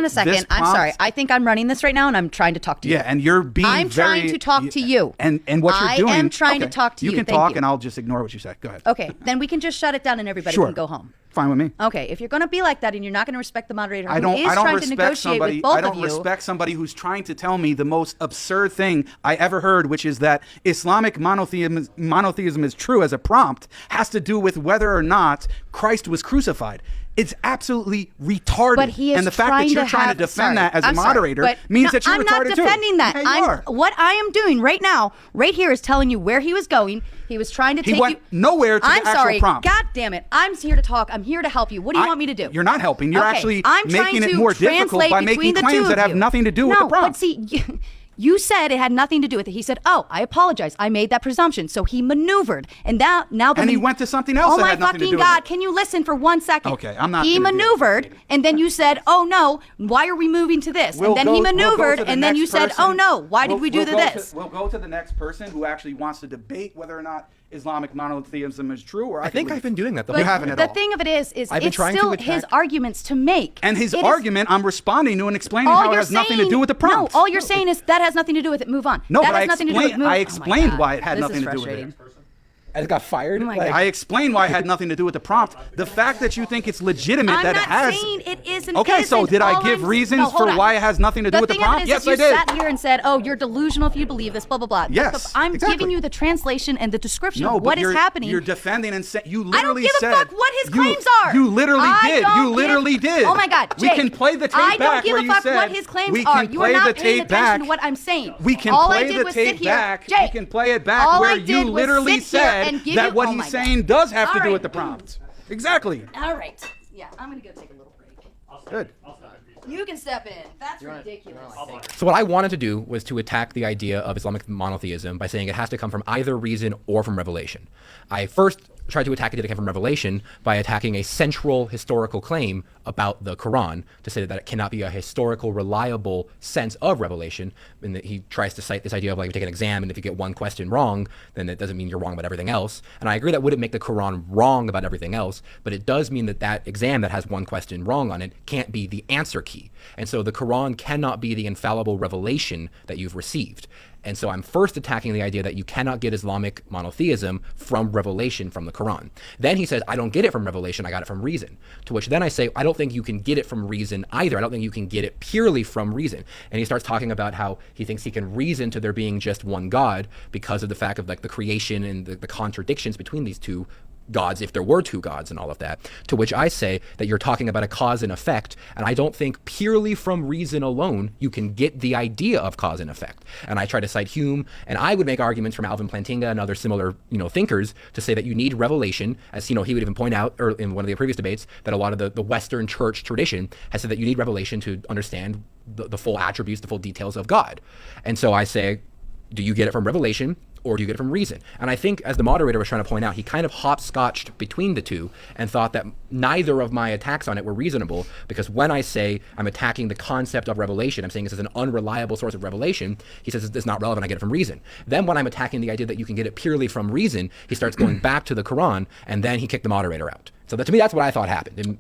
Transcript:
on a second. I'm sorry. I think I'm running this right now, and I'm trying to talk to you. Yeah, and you're being I'm trying to talk to you. And what you're doing. I am trying to talk to you. You can talk, and I'll just ignore what you say. Go ahead. Okay, then we can just shut it down, and everybody can go home. Fine with me. Okay, if you're going to be like that and you're not going to respect the moderator who I don't trying to negotiate with both of you. I don't respect somebody who's trying to tell me the most absurd thing I ever heard, which is that Islamic monotheism is true as a prompt, has to do with whether or not Christ was crucified. It's absolutely retarded. But he is and the fact that you're trying to defend that as a moderator means that you're retarded too. I'm not defending that. Yeah, what I am doing right now, right here, is telling you where he was going. He was trying to take you. He went nowhere to the actual prompt. God damn it. I'm here to talk. I'm here to help you. What do you want me to do? You're not helping. You're actually making it more difficult by making claims that have nothing to do with the prompt. But see, you said it had nothing to do with it. He said, "Oh, I apologize. I made that presumption." So he maneuvered, and now he went to something else. Oh that my had nothing to fucking do God! with it. Can you listen for 1 second? Okay, I'm not. He maneuvered, and then you said, "Oh no, why are we moving to this?" And then he maneuvered, and then you said, "Oh no, why did we do this?" We'll go to the next person who actually wants to debate whether or not Islamic monotheism is true, or I think I've been doing that. You haven't at all. The thing of it is I've been it's trying still to his arguments to make. And his argument, I'm responding to and explaining how it has nothing to do with the prompt. No, all you're saying is that has nothing to do with it. Move on. No, that but has nothing to do with it. I explained why it had nothing to do with it. I just got fired. I explained why it had nothing to do with the prompt. The fact that you think it's legitimate that it has. I'm not saying it isn't. Okay, so did I give reasons for why it has nothing to do with the prompt? Yes, I did. You sat here and said, "Oh, you're delusional if you believe this." Blah blah blah. Yes, I'm giving you the translation and the description of what is happening. You're defending and saying you literally said. I don't give a fuck what his claims are. You literally did. You literally did. Oh my God, Jake, we can play the tape back where you said. I don't give a fuck what his claims are. You are not paying attention to what I'm saying. We can play the tape back. We can play it back where you literally said that what he's saying does have to do with the prompt. Exactly. All right. Yeah, I'm going to go take a little break. Good. You can step in. That's ridiculous. So what I wanted to do was to attack the idea of Islamic monotheism by saying it has to come from either reason or from revelation. I first tried to attack it to come from revelation by attacking a central historical claim about the Quran, to say that it cannot be a historical, reliable sense of revelation. And that he tries to cite this idea of like you take an exam and if you get one question wrong, then it doesn't mean you're wrong about everything else. And I agree that wouldn't make the Quran wrong about everything else, but it does mean that that exam that has one question wrong on it can't be the answer key. And so the Quran cannot be the infallible revelation that you've received. And so I'm first attacking the idea that you cannot get Islamic monotheism from revelation from the Quran. Then he says, I don't get it from revelation, I got it from reason. To which then I say, I don't think you can get it from reason either. I don't think you can get it purely from reason. And he starts talking about how he thinks he can reason to there being just one God because of the fact of like the creation and the contradictions between these two gods, if there were two gods and all of that, to which I say that you're talking about a cause and effect, and I don't think purely from reason alone you can get the idea of cause and effect. And I try to cite Hume, and I would make arguments from Alvin Plantinga and other similar, thinkers to say that you need revelation, as he would even point out in one of the previous debates that a lot of the Western church tradition has said that you need revelation to understand the full attributes, the full details of God. And so I say, do you get it from revelation or do you get it from reason? And I think, as the moderator was trying to point out, he kind of hopscotched between the two and thought that neither of my attacks on it were reasonable, because when I say I'm attacking the concept of revelation, I'm saying this is an unreliable source of revelation, he says it's not relevant, I get it from reason. Then when I'm attacking the idea that you can get it purely from reason, he starts going back to the Quran, and then he kicked the moderator out. So that, to me, that's what I thought happened.